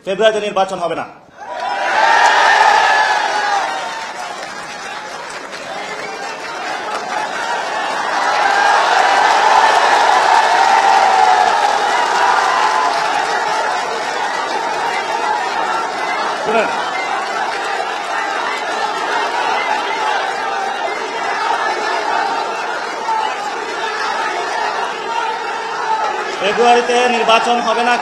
ফেব্রুয়ারিতে নির্বাচন হবে না। ফেব্রুয়ারিতে নির্বাচন হবে না,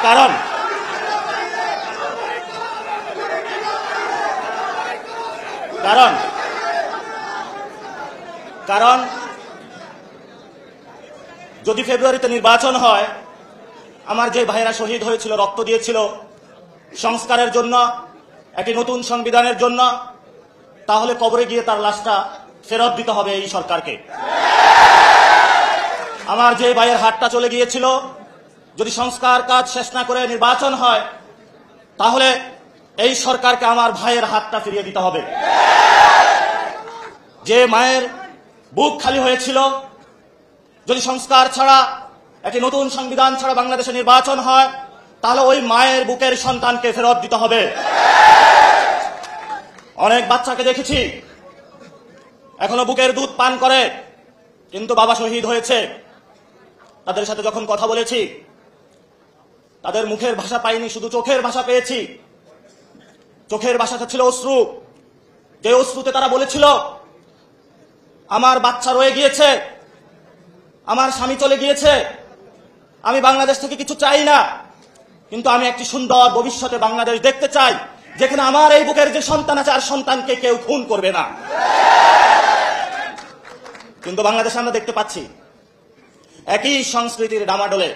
কারণ যদি ফেব্রুয়ারিতে নির্বাচন হয়, আমার যে ভাইয়েরা শহীদ হয়েছিল, রক্ত দিয়েছিল সংস্কারের জন্য, একটি নতুন সংবিধানের জন্য, তাহলে কবরে গিয়ে তার লাশটা ফেরত দিতে হবে এই সরকারকে। আমার যে ভাইয়ের হাতটা চলে গিয়েছিল, যদি সংস্কার কাজ শেষ না করে নির্বাচন হয়, তাহলে এই সরকারকে আমার ভাইয়ের হাতটা ফিরিয়ে দিতে হবে। যে মায়ের বুক খালি হয়েছিল, যদি সংস্কার ছাড়া, একটি নতুন সংবিধান ছাড়া বাংলাদেশে নির্বাচন হয়, তাহলে ওই মায়ের বুকের সন্তানকে ফেরত দিতে হবে। অনেক বাচ্চাকে দেখেছি এখনো বুকের দুধ পান করে, কিন্তু বাবা শহীদ হয়েছে। তাদের সাথে যখন কথা বলেছি, তাদের মুখের ভাষা পাইনি, শুধু চোখের ভাষা পেয়েছি। চোখের ভাষাটা ছিল অশ্রু। যে অশ্রুতে তারা বলেছিল, আমার বাচ্চা রয়ে গিয়েছে, আমার স্বামী চলে গিয়েছে, আমি বাংলাদেশ থেকে কিছু চাই না, কিন্তু আমি একটি সুন্দর ভবিষ্যতে বাংলাদেশ দেখতে চাই, যেখানে আমার এই বুকের যে সন্তান আছে, আর সন্তানকে কেউ খুন করবে না। কিন্তু বাংলাদেশে আমরা দেখতে পাচ্ছি একই সংস্কৃতির ডামাডোলে,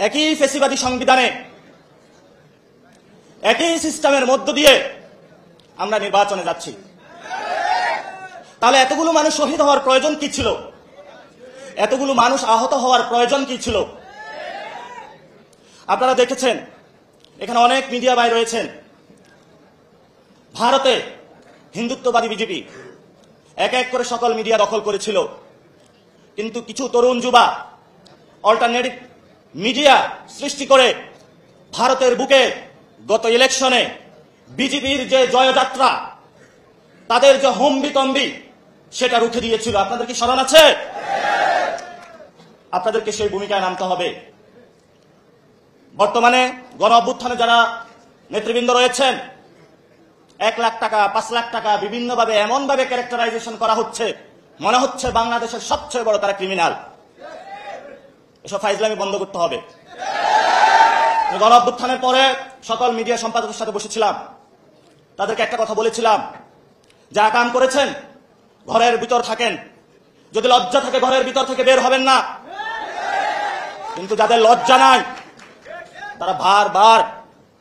একই ফেসিবাদী সংবিধানে, একই সিস্টেমের মধ্য দিয়ে আমরা নির্বাচনে যাচ্ছি। তাহলে এতগুলো মানুষ শহীদ হওয়ার প্রয়োজন কি ছিল? এতগুলো মানুষ আহত হওয়ার প্রয়োজন কি ছিল? আপনারা দেখেছেন, এখানে অনেক মিডিয়া ভাই রয়েছেন। ভারতে হিন্দুত্ববাদী বিজেপি এক এক করে সকল মিডিয়া দখল করেছিল, কিন্তু কিছু তরুণ যুবা অল্টারনেটিভ মিডিয়া সৃষ্টি করে ভারতের বুকে গত ইলেকশনে বিজেপির যে জয়যাত্রা, তাদের যে হম্বিতম্বি, সেটা রুখে দিয়েছিল। আপনাদের কি স্মরণ আছে? আপনাদেরকে সেই ভূমিকায় নামতে হবে। বর্তমানে গণ অভ্যুত্থানে যারা নেতৃবৃন্দ রয়েছেন, 1 লাখ টাকা, 5 লাখ টাকা বিভিন্নভাবে এমনভাবে ক্যারেক্টারাইজেশন করা হচ্ছে, মনে হচ্ছে বাংলাদেশের সবচেয়ে বড় তারা ক্রিমিনাল। এসব ফাইজলামি বন্ধ করতে হবে। গণ অভ্যুত্থানের পরে সকল মিডিয়া সম্পাদকের সাথে বসেছিলাম, তাদেরকে একটা কথা বলেছিলাম, যা কাম করেছেন ঘরের ভিতর থাকেন, যদি লজ্জা থাকে ঘরের ভিতর থেকে বের হবেন না। কিন্তু যাদের লজ্জা নাই, তারা বারবার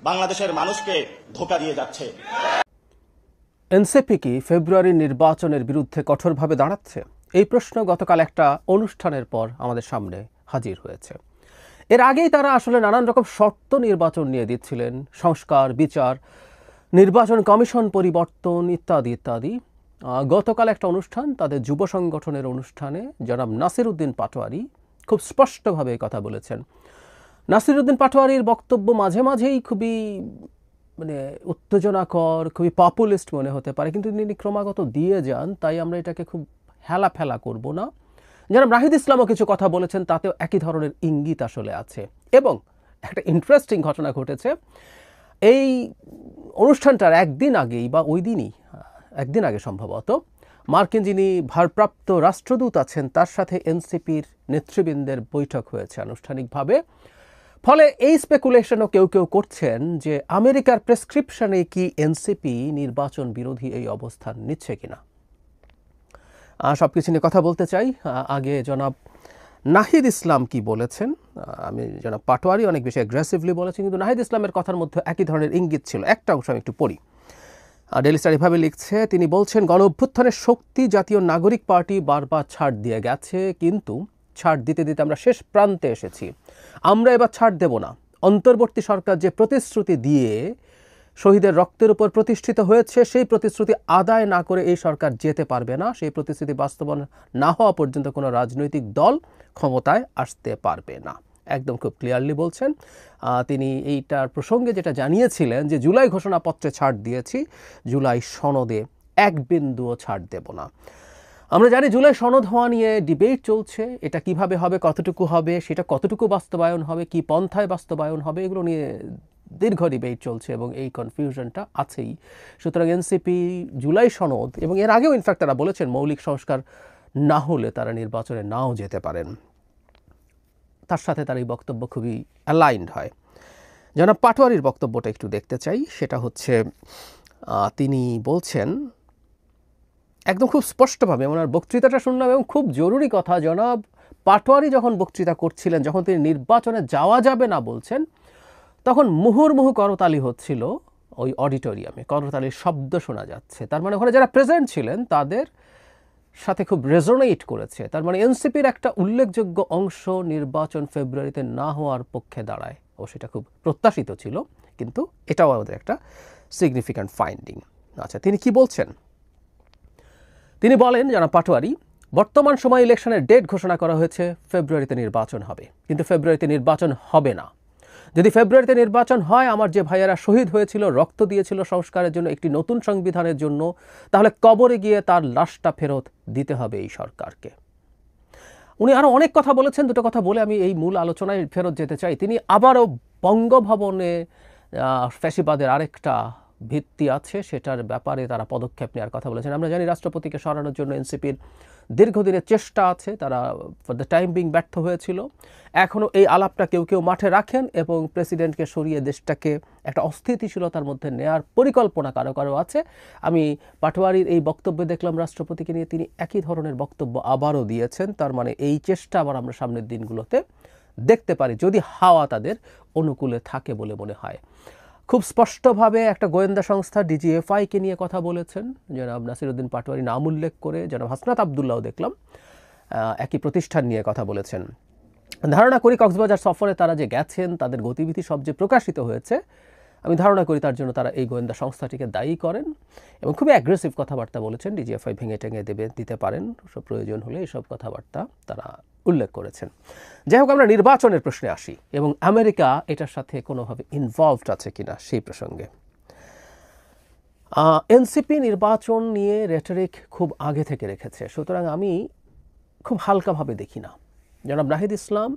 বাংলাদেশের মানুষকে ধোঁকা দিয়ে যাচ্ছে। এনসিপি কি ফেব্রুয়ারি নির্বাচনের বিরুদ্ধে কঠোরভাবে দাঁড়াচ্ছে? এই প্রশ্ন গতকাল একটা অনুষ্ঠানের পর আমাদের সামনে হাজির হয়েছে। এর আগেই তারা আসলে নানান রকম শর্ত নির্বাচন নিয়ে দিচ্ছিলেন, সংস্কার, বিচার, নির্বাচন কমিশন পরিবর্তন ইত্যাদি ইত্যাদি। গতকাল একটা অনুষ্ঠান, তাদের যুব সংগঠনের অনুষ্ঠানে জনাব নাসিরউদ্দিন পাটোয়ারি খুব স্পষ্টভাবে কথা বলেছেন। নাসিরউদ্দিন পাটোয়ারির বক্তব্য মাঝে মাঝেই খুবই উত্তেজনাকর, খুবই পপুলিস্ট মনে হতে পারে, কিন্তু তিনি ক্রমাগত দিয়ে যান, তাই আমরা এটাকে খুব হেলাফেলা করব না। জনাব নাহিদ ইসলামও কিছু কথা বলেছেন, তাতেও একই ধরনের ইঙ্গিত আসলে আছে। এবং একটা ইন্টারেস্টিং ঘটনা ঘটেছে। এই অনুষ্ঠানটার একদিন আগেই বা ওই দিনই, একদিন আগে সম্ভবত, মার্কিন যিনি ভারপ্রাপ্ত রাষ্ট্রদূত আছেন, তার সাথে এনসিপির নেতৃবৃন্দের বৈঠক হয়েছে আনুষ্ঠানিকভাবে। ফলে এই স্পেকুলেশনও কেউ কেউ করছেন যে আমেরিকার প্রেসক্রিপশনে কি এনসিপি নির্বাচন বিরোধী এই অবস্থান নিচ্ছে কিনা। সব কিছু নিয়ে কথা বলতে চাই। আগে জনাব নাহিদ ইসলাম কি বলেছেন? আমি জনাব পাটোয়ারি অনেক বেশি অ্যাগ্রেসিভলি বলেছেন, কিন্তু নাহিদ ইসলামের কথার মধ্যে একই ধরনের ইঙ্গিত ছিল। একটা অংশ আমি একটু পড়ি। ডেইলি স্টার এভাবে লিখছে, তিনি বলছেন, গণ অভ্যুত্থানের শক্তি জাতীয় নাগরিক পার্টি বারবার ছাড় দিয়ে গেছে, কিন্তু ছাড় দিতে দিতে আমরা শেষ প্রান্তে এসেছি। আমরা এবার ছাড় দেব না। অন্তর্বর্তী সরকার যে প্রতিশ্রুতি দিয়ে শহীদের রক্তের উপর প্রতিষ্ঠিত হয়েছে, সেই প্রতিশ্রুতি আদায় না করে এই সরকার যেতে পারবে না। সেই প্রতিশ্রুতি বাস্তবায়ন না হওয়া পর্যন্ত কোনো রাজনৈতিক দল ক্ষমতায় আসতে পারবে না। একদম খুব ক্লিয়ারলি বলছেন। তিনি এইটার প্রসঙ্গে যেটা জানিয়েছিলেন যে জুলাই ঘোষণাপত্রে ছাড় দিয়েছি, জুলাই সনদে এক বিন্দুও ছাড় দেব না। আমরা জানি জুলাই সনদ হওয়া নিয়ে ডিবেট চলছে, এটা কিভাবে হবে, কতটুকু হবে, সেটা কতটুকু বাস্তবায়ন হবে, কি পন্থায় বাস্তবায়ন হবে, এগুলো নিয়ে দীর্ঘ ডিবেট চলছে এবং এই কনফিউশনটা আছেই। সুতরাং এনসিপি জুলাই সনদ এবং এর আগেও ইনফ্যাক্ট তারা বলেছেন মৌলিক সংস্কার না হলে তারা নির্বাচনে নাও যেতে পারেন, তার সাথে তার এই বক্তব্য খুবই অ্যালাইন্ড হয়। জনাব পাটোয়ারির বক্তব্যটা একটু দেখতে চাই। সেটা হচ্ছে তিনি বলছেন একদম খুব স্পষ্টভাবে, ওনার বক্তৃতাটা শুনলাম এবং খুব জরুরি কথা, জনাব পাটোয়ারি যখন বক্তৃতা করছিলেন, যখন তিনি নির্বাচনে যাওয়া যাবে না বলছেন, তখন মুহুর্মুহু করতালি হচ্ছিল ওই অডিটোরিয়ামে, করতালির শব্দ শোনা যাচ্ছে। তার মানে ওখানে যারা প্রেজেন্ট ছিলেন তাদের সাথে খুব রেজোনেট করেছে। তার মানে এনসিপির একটা উল্লেখযোগ্য অংশ নির্বাচন ফেব্রুয়ারিতে না হওয়ার পক্ষে দাঁড়ায়, ও সেটা খুব প্রত্যাশিত ছিল, কিন্তু এটাও আমাদের একটা সিগনিফিক্যান্ট ফাইন্ডিং। আচ্ছা, তিনি কি বলছেন? তিনি বলেন, জনাব পাটোয়ারি, বর্তমান সময় ইলেকশনের ডেট ঘোষণা করা হয়েছে, ফেব্রুয়ারিতে নির্বাচন হবে, কিন্তু ফেব্রুয়ারিতে নির্বাচন হবে না। যদি ফেব্রুয়ারিতে নির্বাচন হয়, আমার যে ভাইয়েরা শহীদ হয়েছিল, রক্ত দিয়েছিল সংস্কারের জন্য, একটি নতুন সংবিধানের জন্য, তাহলে কবরে গিয়ে তার লাশটা ফেরত দিতে হবে এই সরকারকে। উনি আরও অনেক কথা বলেছেন, দুটো কথা বলে আমি এই মূল আলোচনায় ফেরত যেতে চাই। তিনি আবারও বঙ্গভবনে ফ্যাসিবাদের আরেকটা ভিত্তি আছে, সেটার ব্যাপারে তারা পদক্ষেপ নেওয়ার কথা বলেছেন। আমরা জানি রাষ্ট্রপতিকে সরানোর জন্য এনসিপির দীর্ঘদিনের চেষ্টা আছে, তারা ফর দ্য টাইম বিং ব্যর্থ হয়েছিল। এখনও এই আলাপটা কেউ কেউ মাঠে রাখেন এবং প্রেসিডেন্টকে সরিয়ে দেশটাকে একটা অস্থিতিশীলতার মধ্যে নেয়ার পরিকল্পনা কারো কারো আছে। আমি পাটোয়ারির এই বক্তব্যে দেখলাম রাষ্ট্রপতিকে নিয়ে তিনি একই ধরনের বক্তব্য আবারও দিয়েছেন। তার মানে এই চেষ্টা আবার আমরা সামনের দিনগুলোতে দেখতে পারি, যদি হাওয়া তাদের অনুকূলে থাকে বলে মনে হয়। খুব স্পষ্টভাবে একটা গোয়েন্দা সংস্থা ডিজিএফআইকে নিয়ে কথা বলেছেন জনাব নাসিরউদ্দিন পাটোয়ারি নাম উল্লেখ করে। জনাব হাসনাত আবদুল্লাহও দেখলাম একই প্রতিষ্ঠান নিয়ে কথা বলেছেন। ধারণা করি কক্সবাজার সফরে তারা যে গেছেন, তাদের গতিবিধি সব যে প্রকাশিত হয়েছে, আমি ধারণা করি তার জন্য তারা এই গোয়েন্দা সংস্থাটিকে দায়ী করেন এবং খুবই অ্যাগ্রেসিভ কথাবার্তা বলেছেন। ডিজিএফআই ভেঙে টেঙে দিতে পারেন, সব প্রয়োজন হলে এইসব কথাবার্তা তারা উল্লেখ করেছেন। যাই হোক, আমরা নির্বাচনের প্রশ্নে আসি এবং আমেরিকা এটার সাথে কোনোভাবে ইনভলভড আছে কিনা সেই প্রসঙ্গে। এনসিপি নির্বাচন নিয়ে রেটরিক খুব আগে থেকে রেখেছে, সুতরাং আমি খুব হালকাভাবে দেখি না। জনাব নাহিদ ইসলাম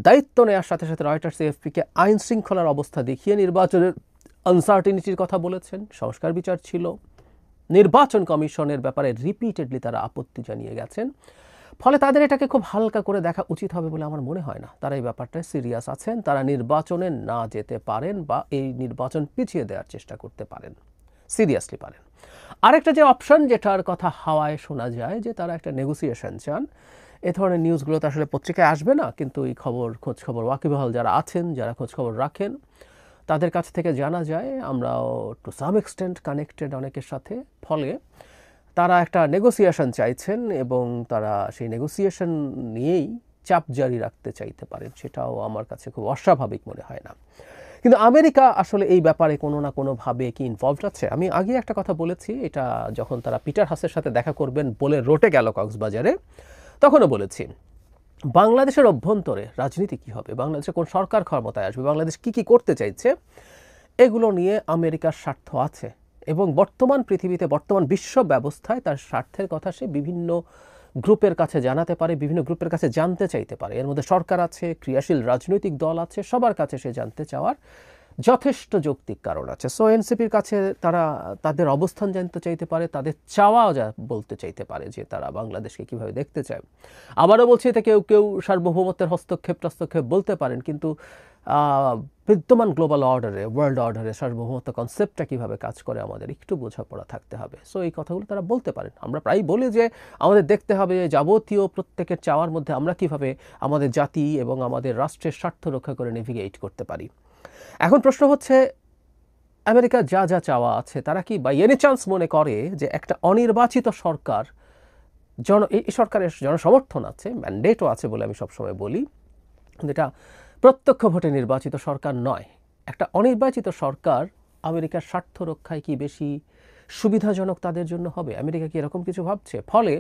দায়িত্ব নেওয়ার সাথে সাথে রয়টার্স এএফপিকে আইন শৃঙ্খলার অবস্থা দেখিয়ে নির্বাচনের আনসার্টিনিটির কথা বলেছেন। সংস্কার বিচার ছিল, নির্বাচন কমিশনের ব্যাপারে রিপিটেডলি তারা আপত্তি জানিয়ে গেছেন। ফলে তাদের এটাকে খুব হালকা করে দেখা উচিত হবে বলে আমার মনে হয় না। তারা এই ব্যাপারটায় সিরিয়াস আছেন, তারা নির্বাচনে না যেতে পারেন বা এই নির্বাচন পিছিয়ে দেওয়ার চেষ্টা করতে পারেন, সিরিয়াসলি পারেন। আরেকটা যে অপশন যেটার কথা হাওয়ায় শোনা যায়, যে তারা একটা নেগোসিয়েশন চান। এ ধরনের নিউজগুলো তো আসলে পত্রিকায় আসবে না, কিন্তু এই খোঁজখবর ওয়াকিবহাল যারা আছেন, যারা খোঁজখবর রাখেন, তাদের কাছ থেকে জানা যায়, আমরাও টু সাম এক্সটেন্ট কানেক্টেড অনেকের সাথে। ফলে তারা একটা নেগোসিয়েশন চাইছেন এবং তারা সেই নেগোসিয়েশন নিয়েই চাপ জারি রাখতে চাইতে পারেন। সেটাও আমার কাছে খুব অস্বাভাবিক মনে হয় না। কিন্তু আমেরিকা আসলে এই ব্যাপারে কোনো না কোনোভাবে কি ইনভলভড আছে? আমি আগে একটা কথা বলেছি, এটা যখন তারা পিটার হাসের সাথে দেখা করবেন বলে রটে গেল কক্সবাজারে, তখনও বলেছি বাংলাদেশের অভ্যন্তরে রাজনীতি কী হবে, বাংলাদেশে কোন সরকার ক্ষমতায় আসবে, বাংলাদেশ কি কি করতে চাইছে, এগুলো নিয়ে আমেরিকার স্বার্থ আছে এবং বর্তমান পৃথিবীতে, বর্তমান বিশ্ব ব্যবস্থায় তার স্বার্থের কথা সে বিভিন্ন গ্রুপের কাছে জানাতে পারে, বিভিন্ন গ্রুপের কাছে জানতে চাইতে পারে। এর মধ্যে সরকার আছে, ক্রিয়াশীল রাজনৈতিক দল আছে, সবার কাছে সে জানতে চাওয়ার যথেষ্ট যৌক্তিক কারণ আছে। সো এনসিপির কাছে তারা তাদের অবস্থান জানতে চাইতে পারে, তাদের চাওয়াও বলতে চাইতে পারে যে তারা বাংলাদেশকে কীভাবে দেখতে চায়। আবারও বলছি, এতে কেউ কেউ সার্বভৌমত্বের হস্তক্ষেপ বলতে পারেন, কিন্তু বিদ্যমান গ্লোবাল অর্ডারে, ওয়ার্ল্ড অর্ডারে সার্বভৌমত্ব কনসেপ্টটা কীভাবে কাজ করে আমাদের একটু বোঝাপড়া থাকতে হবে। সো এই কথাগুলো তারা বলতে পারেন। আমরা প্রায় বলি যে আমাদের দেখতে হবে যে যাবতীয় প্রত্যেকের চাওয়ার মধ্যে আমরা কীভাবে আমাদের জাতি এবং আমাদের রাষ্ট্রের স্বার্থ রক্ষা করে নেভিগেট করতে পারি। এখন প্রশ্ন হচ্ছে, আমেরিকা যা যা চাওয়া আছে, তারা কি বাই এনি চান্স মনে করে যে একটা অনির্বাচিত সরকার, এই সরকারের জনসমর্থন আছে, ম্যান্ডেটও আছে বলে আমি সবসময় বলি, কিন্তু এটা প্রত্যক্ষ ভোটে নির্বাচিত সরকার নয়। একটা অনির্বাচিত সরকার আমেরিকার স্বার্থ রক্ষায় কি বেশি সুবিধাজনক তাদের জন্য হবে? আমেরিকা কি এরকম কিছু ভাবছে? ফলে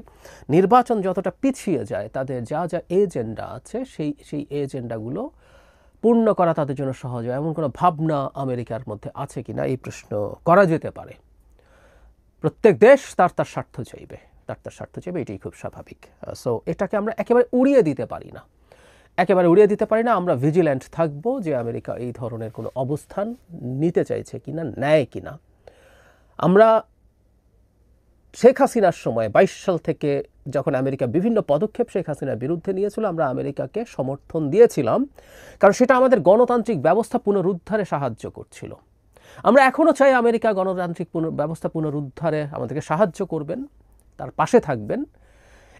নির্বাচন যতটা পিছিয়ে যায় তাদের যা যা এজেন্ডা আছে সেই এজেন্ডাগুলো পূর্ণ করা তাদের জন্য সহজ হয়, এমন কোনো ভাবনা আমেরিকার মধ্যে আছে কিনা এই প্রশ্ন করা যেতে পারে। প্রত্যেক দেশ তার স্বার্থ চাইবে, তার স্বার্থ চাইবে, এটাই খুব স্বাভাবিক। সো এটাকে আমরা একেবারে উড়িয়ে দিতে পারি না, আমরা ভিজিল্যান্ট থাকব যে আমেরিকা এই ধরনের কোনো অবস্থান নিতে চাইছে কিনা, নেয় কিনা। আমরা শেখ হাসিনার সময় 22 সাল থেকে যখন আমেরিকা বিভিন্ন পদক্ষেপ শেখ হাসিনার বিরুদ্ধে নিয়েছিল, আমরা আমেরিকাকে সমর্থন দিয়েছিলাম, কারণ সেটা আমাদের গণতান্ত্রিক ব্যবস্থা পুনরুদ্ধারে সাহায্য করছিল। আমরা এখনও চাই আমেরিকা গণতান্ত্রিক ব্যবস্থা পুনরুদ্ধারে আমাদেরকে সাহায্য করবেন, তার পাশে থাকবেন,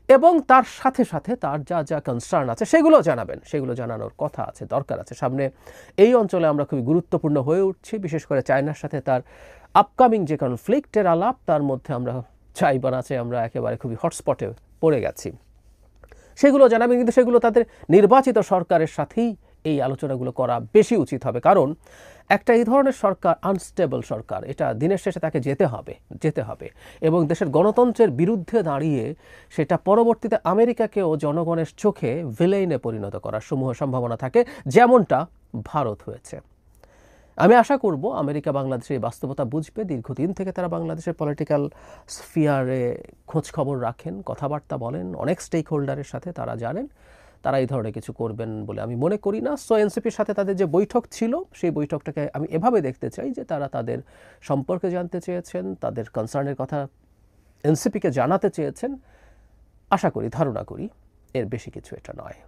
এবং তার সাথে সাথে তার যা যা কনসার্ন আছে সেগুলো জানাবেন, সেগুলো জানানোর কথা আছে, দরকার আছে। সামনে এই অঞ্চলে আমরা খুবই গুরুত্বপূর্ণ হয়ে উঠছি, বিশেষ করে চায়নার সাথে তার আপকামিং যে কনফ্লিক্টের আলাপ, তার মধ্যে আমরা চাইব না যে আমরা একেবারে খুবই হটস্পটে পড়ে গেছি, সেগুলো জানাবেন। কিন্তু সেগুলো তাদের নির্বাচিত সরকারের সাথেই এই আলোচনাগুলো করা বেশি উচিত হবে, কারণ একটা এই ধরনের সরকার আনস্টেবল সরকার, এটা দিনের শেষে তাকে যেতে হবে এবং দেশের গণতন্ত্রের বিরুদ্ধে দাঁড়িয়ে সেটা পরবর্তীতে আমেরিকাকেও জনগণের চোখে ভিলেইনে পরিণত করার সমূহ সম্ভাবনা থাকে, যেমনটা ভারত হয়েছে। আমি আশা করব আমেরিকা বাংলাদেশের এই বাস্তবতা বুঝবে। দীর্ঘদিন থেকে তারা বাংলাদেশের পলিটিক্যাল স্ফিয়ারে খোঁজ খবর রাখেন, কথাবার্তা বলেন, অনেক স্টেক হোল্ডারের সাথে তারা জানেন, তারা এই ধরনের কিছু করবেন বলে আমি মনে করি না। সো এনসিপির সাথে তাদের যে বৈঠক ছিল, সেই বৈঠকটাকে আমি এভাবে দেখতে চাই যে তারা তাদের সম্পর্কে জানতে চেয়েছেন, তাদের কনসার্নের কথা এনসিপিকে জানাতে চেয়েছেন। আশা করি, ধারণা করি এর বেশি কিছু এটা নয়।